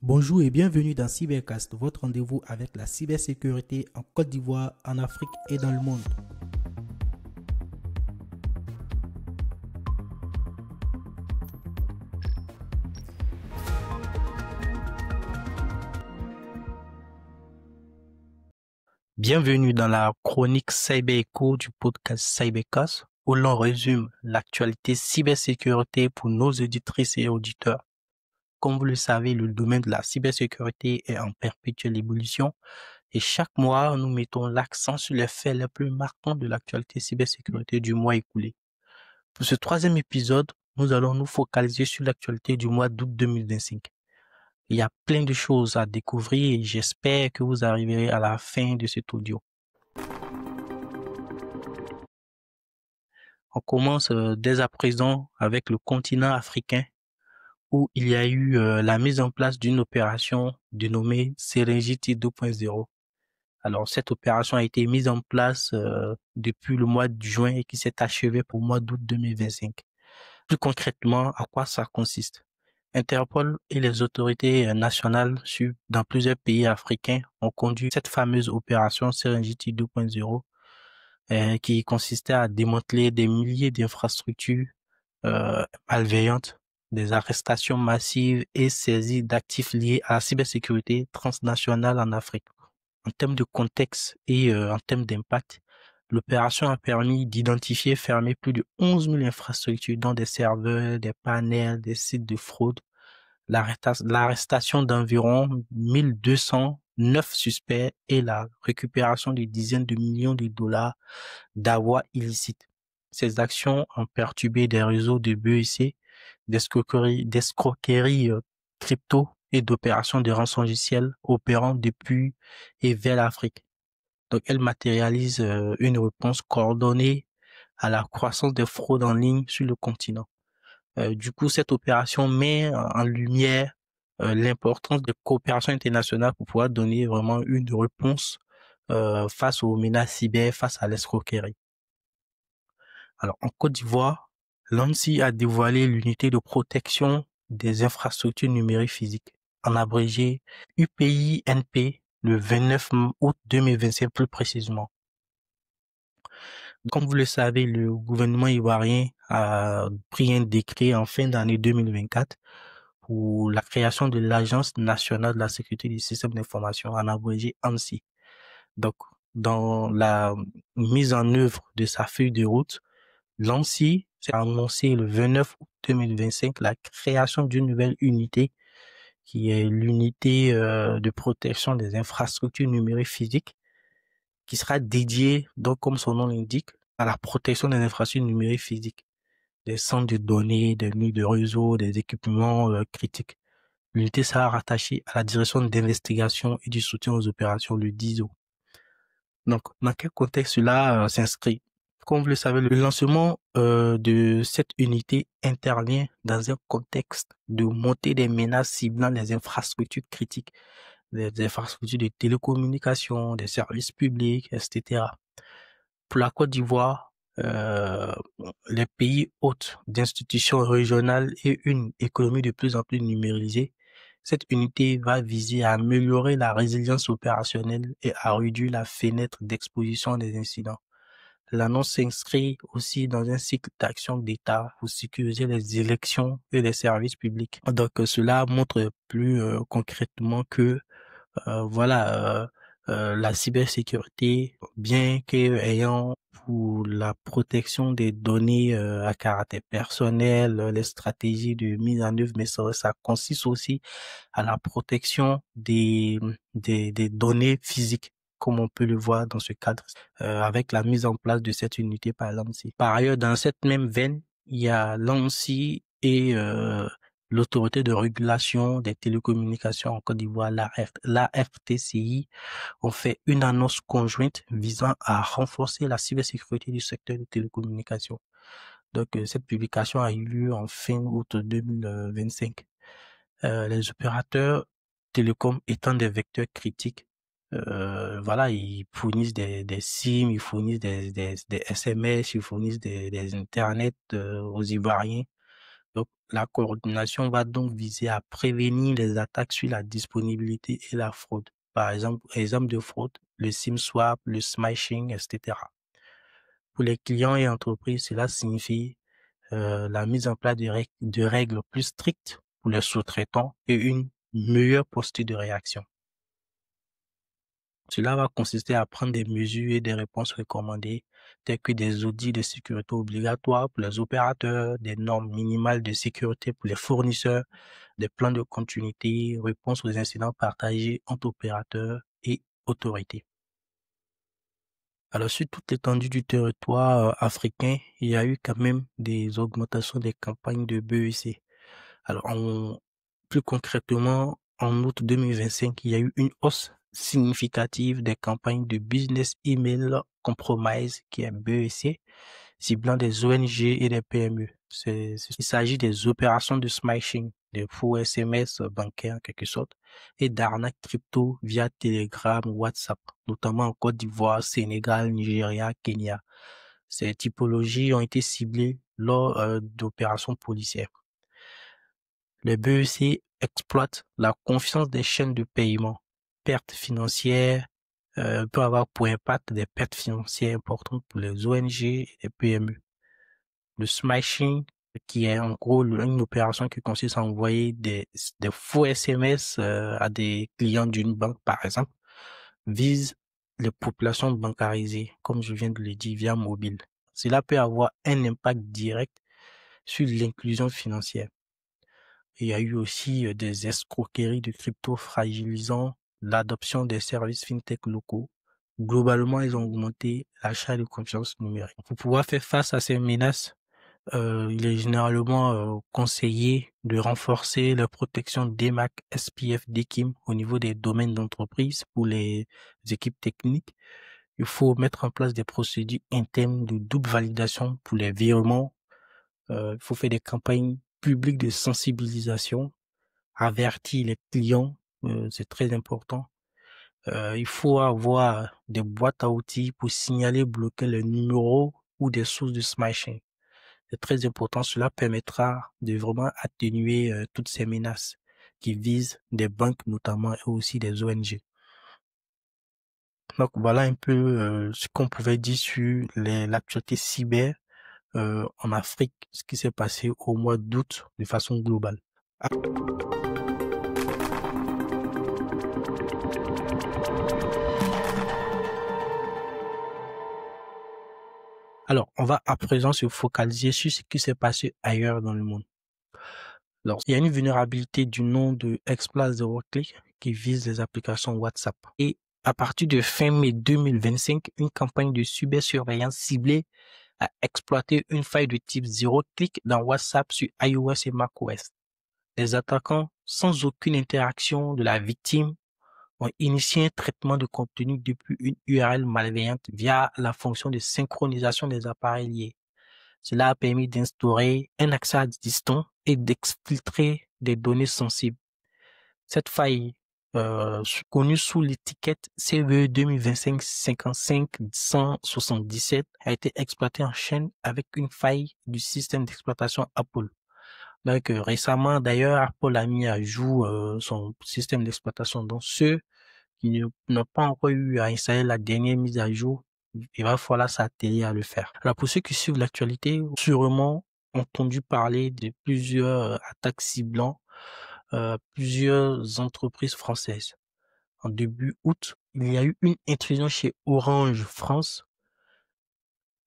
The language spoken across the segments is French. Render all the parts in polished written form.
Bonjour et bienvenue dans Cybercast, votre rendez-vous avec la cybersécurité en Côte d'Ivoire, en Afrique et dans le monde. Bienvenue dans la chronique Cyber Echo du podcast Cybercast, où l'on résume l'actualité cybersécurité pour nos auditrices et auditeurs. Comme vous le savez, le domaine de la cybersécurité est en perpétuelle évolution et chaque mois, nous mettons l'accent sur les faits les plus marquants de l'actualité cybersécurité du mois écoulé. Pour ce troisième épisode, nous allons nous focaliser sur l'actualité du mois d'août 2025. Il y a plein de choses à découvrir et j'espère que vous arriverez à la fin de cet audio. On commence dès à présent avec le continent africain où il y a eu la mise en place d'une opération dénommée Serengeti 2.0. Alors cette opération a été mise en place depuis le mois de juin et qui s'est achevée pour le mois d'août 2025. Plus concrètement, à quoi ça consiste? Interpol et les autorités nationales dans plusieurs pays africains ont conduit cette fameuse opération Serengeti 2.0 qui consistait à démanteler des milliers d'infrastructures malveillantes, des arrestations massives et saisies d'actifs liés à la cybersécurité transnationale en Afrique. En termes de contexte et en termes d'impact, l'opération a permis d'identifier et fermer plus de 11 000 infrastructures, dont des serveurs, des panels, des sites de fraude, l'arrestation d'environ 1209 suspects et la récupération de dizaines de millions de dollars d'avoirs illicites. Ces actions ont perturbé des réseaux de BEC, d'escroqueries crypto et d'opérations de rançongiciel opérant depuis et vers l'Afrique. Donc, elles matérialisent une réponse coordonnée à la croissance des fraudes en ligne sur le continent. Du coup, cette opération met en lumière l'importance de coopération internationale pour pouvoir donner vraiment une réponse face aux menaces cyber, face à l'escroquerie. Alors, en Côte d'Ivoire, l'ANSSI a dévoilé l'unité de protection des infrastructures numériques physiques, en abrégé UPI-NP, le 29 août 2025 plus précisément. Comme vous le savez, le gouvernement ivoirien a pris un décret en fin d'année 2024 pour la création de l'Agence nationale de la sécurité des systèmes d'information, en abrégé ANSSI. Donc, dans la mise en œuvre de sa feuille de route, l'ANSSI a annoncé le 29 août 2025 la création d'une nouvelle unité qui est l'unité de protection des infrastructures numériques physiques qui sera dédiée, donc comme son nom l'indique, à la protection des infrastructures numériques physiques, des centres de données, des lignes de réseau, des équipements critiques. L'unité sera rattachée à la direction d'investigation et du soutien aux opérations, le DISO. Donc, dans quel contexte cela s'inscrit? Comme vous le savez, le lancement de cette unité intervient dans un contexte de montée des menaces ciblant les infrastructures critiques, les infrastructures de télécommunications, des services publics, etc. Pour la Côte d'Ivoire, les pays hôtes d'institutions régionales et une économie de plus en plus numérisée, cette unité va viser à améliorer la résilience opérationnelle et à réduire la fenêtre d'exposition des incidents. L'annonce s'inscrit aussi dans un cycle d'action d'État pour sécuriser les élections et les services publics. Donc cela montre plus concrètement que la cybersécurité, bien qu'ayant pour la protection des données à caractère personnel, les stratégies de mise en œuvre, mais ça consiste aussi à la protection des données physiques, comme on peut le voir dans ce cadre, avec la mise en place de cette unité par l'ANSSI. Par ailleurs, dans cette même veine, il y a l'ANSSI et l'autorité de régulation des télécommunications en Côte d'Ivoire, l'ARTCI, ont fait une annonce conjointe visant à renforcer la cybersécurité du secteur des télécommunications. Donc, cette publication a eu lieu en fin août 2025. Les opérateurs télécoms étant des vecteurs critiques, ils fournissent des SIM, ils fournissent des SMS, ils fournissent des internets aux Ivoiriens. Donc, La coordination va donc viser à prévenir les attaques sur la disponibilité et la fraude. Par exemple de fraude, le SIM swap, le smashing, etc. Pour les clients et entreprises, cela signifie la mise en place de règles plus strictes pour les sous-traitants et une meilleure posture de réaction. Cela va consister à prendre des mesures et des réponses recommandées, telles que des audits de sécurité obligatoires pour les opérateurs, des normes minimales de sécurité pour les fournisseurs, des plans de continuité, réponse aux incidents partagés entre opérateurs et autorités. Alors, sur toute l'étendue du territoire africain, il y a eu quand même des augmentations des campagnes de BEC. Alors, plus concrètement, en août 2025, il y a eu une hausse significative des campagnes de Business Email Compromise, qui est BEC, ciblant des ONG et des PME. Il s'agit des opérations de smashing, des faux SMS bancaires en quelque sorte, et d'arnaques crypto via Telegram ou WhatsApp, notamment en Côte d'Ivoire, Sénégal, Nigeria, Kenya. Ces typologies ont été ciblées lors d'opérations policières. Les BEC exploitent la confiance des chaînes de paiement. Pertes financières peut avoir pour impact des pertes financières importantes pour les ONG et les PME. Le smashing, qui est en gros une opération qui consiste à envoyer des faux SMS à des clients d'une banque, par exemple, vise les populations bancarisées, comme je viens de le dire, via mobile. Cela peut avoir un impact direct sur l'inclusion financière. Il y a eu aussi des escroqueries de crypto fragilisant l'adoption des services fintech locaux. Globalement, ils ont augmenté l'achat de confiance numérique. Pour pouvoir faire face à ces menaces, il est généralement conseillé de renforcer la protection DMAC, SPF, DKIM au niveau des domaines d'entreprise pour les équipes techniques. Il faut mettre en place des procédures internes de double validation pour les virements. Il faut faire des campagnes publiques de sensibilisation, avertir les clients, c'est très important. Il faut avoir des boîtes à outils pour signaler, bloquer les numéros ou des sources de smashing. C'est très important. Cela permettra de vraiment atténuer toutes ces menaces qui visent des banques notamment et aussi des ONG. Donc voilà un peu ce qu'on pouvait dire sur l'actualité cyber en Afrique, ce qui s'est passé au mois d'août de façon globale. Alors, on va à présent se focaliser sur ce qui s'est passé ailleurs dans le monde. Alors, il y a une vulnérabilité du nom de Exploit Zero Click qui vise les applications WhatsApp. Et à partir de fin mai 2025, une campagne de cybersurveillance ciblée a exploité une faille de type Zero Click dans WhatsApp sur iOS et macOS. Les attaquants, sans aucune interaction de la victime, ont initié un traitement de contenu depuis une URL malveillante via la fonction de synchronisation des appareils liés. Cela a permis d'instaurer un accès à distance et d'exfiltrer des données sensibles. Cette faille, connue sous l'étiquette CVE 2025-55-177, a été exploitée en chaîne avec une faille du système d'exploitation Apple. Donc récemment, d'ailleurs, Apple a mis à jour son système d'exploitation. Donc ceux qui n'ont pas encore eu à installer la dernière mise à jour, il va falloir s'atteler à le faire. Alors pour ceux qui suivent l'actualité, sûrement entendu parler de plusieurs attaques ciblant plusieurs entreprises françaises. En début août, il y a eu une intrusion chez Orange France.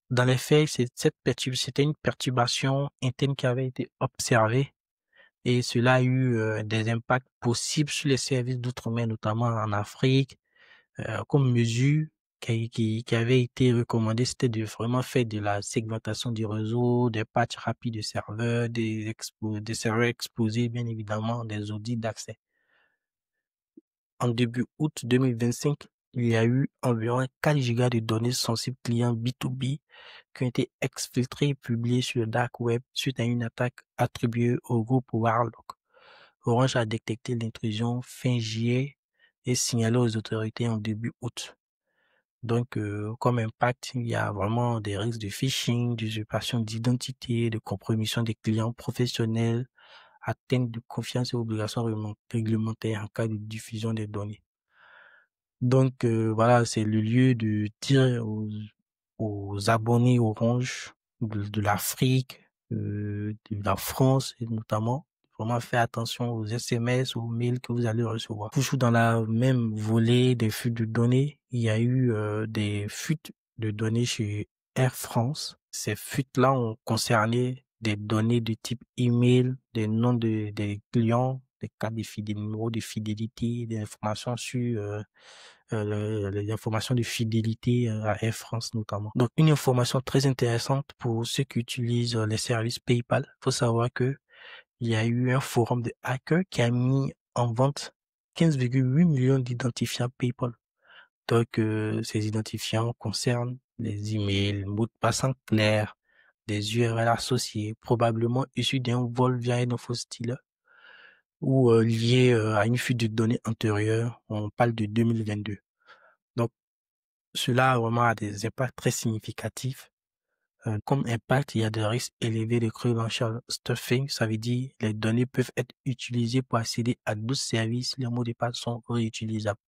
Dans les faits, c'était une perturbation interne qui avait été observée et cela a eu des impacts possibles sur les services d'outre-mer, notamment en Afrique. Comme mesure qui avait été recommandée, c'était de vraiment faire de la segmentation du réseau, des patchs rapides de serveurs, des serveurs exposés, bien évidemment, des audits d'accès. En début août 2025, il y a eu environ 4 gigas de données sensibles clients B2B qui ont été exfiltrées et publiées sur le dark web suite à une attaque attribuée au groupe Warlock. Orange a détecté l'intrusion fin juillet et signalé aux autorités en début août. Donc, comme impact, il y a vraiment des risques de phishing, d'usurpation d'identité, de compromission des clients professionnels, atteinte de confiance et obligations réglementaires en cas de diffusion des données. Donc voilà, c'est le lieu de dire aux abonnés Orange de l'Afrique, de la France et notamment, vraiment faire attention aux SMS, aux mails que vous allez recevoir. Toujours dans la même volée des fuites de données, il y a eu des fuites de données chez Air France. Ces fuites-là ont concerné des données de type email, des noms des clients, des des numéros de fidélité, des informations sur les informations de fidélité à Air France notamment. Donc une information très intéressante pour ceux qui utilisent les services PayPal. Il faut savoir que il y a eu un forum de hackers qui a mis en vente 15,8 millions d'identifiants PayPal. Donc ces identifiants concernent les emails, mots de passe en clair, des URL associés, probablement issus d'un vol via un infostealer ou liés à une fuite de données antérieure. On parle de 2022. Donc cela vraiment a des impacts très significatifs. Comme impact, il y a des risques élevés de credential stuffing. Ça veut dire les données peuvent être utilisées pour accéder à d'autres services. Les mots de passe sont réutilisables.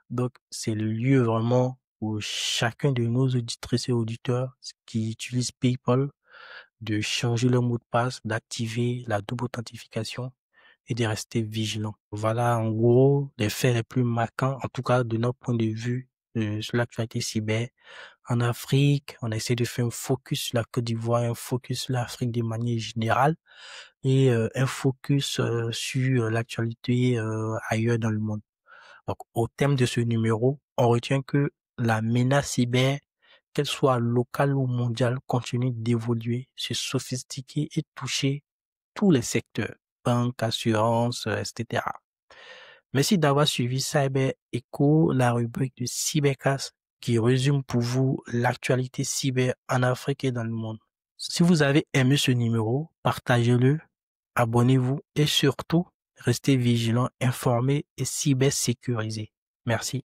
Donc, c'est le lieu vraiment où chacun de nos auditrices et auditeurs qui utilisent PayPal de changer leur mot de passe, d'activer la double authentification et de rester vigilant. Voilà en gros les faits les plus marquants, en tout cas de notre point de vue sur l'actualité cyber. En Afrique, on essaie de faire un focus sur la Côte d'Ivoire, un focus sur l'Afrique de manière générale et un focus sur l'actualité ailleurs dans le monde. Donc, au thème de ce numéro, on retient que la menace cyber, qu'elle soit locale ou mondiale, continue d'évoluer, se sophistiquer et toucher tous les secteurs, banque, assurance, etc. Merci d'avoir suivi Cyber Echo, la rubrique de Cybercast qui résume pour vous l'actualité cyber en Afrique et dans le monde. Si vous avez aimé ce numéro, partagez-le, abonnez-vous et surtout, restez vigilants, informés et cybersécurisés. Merci.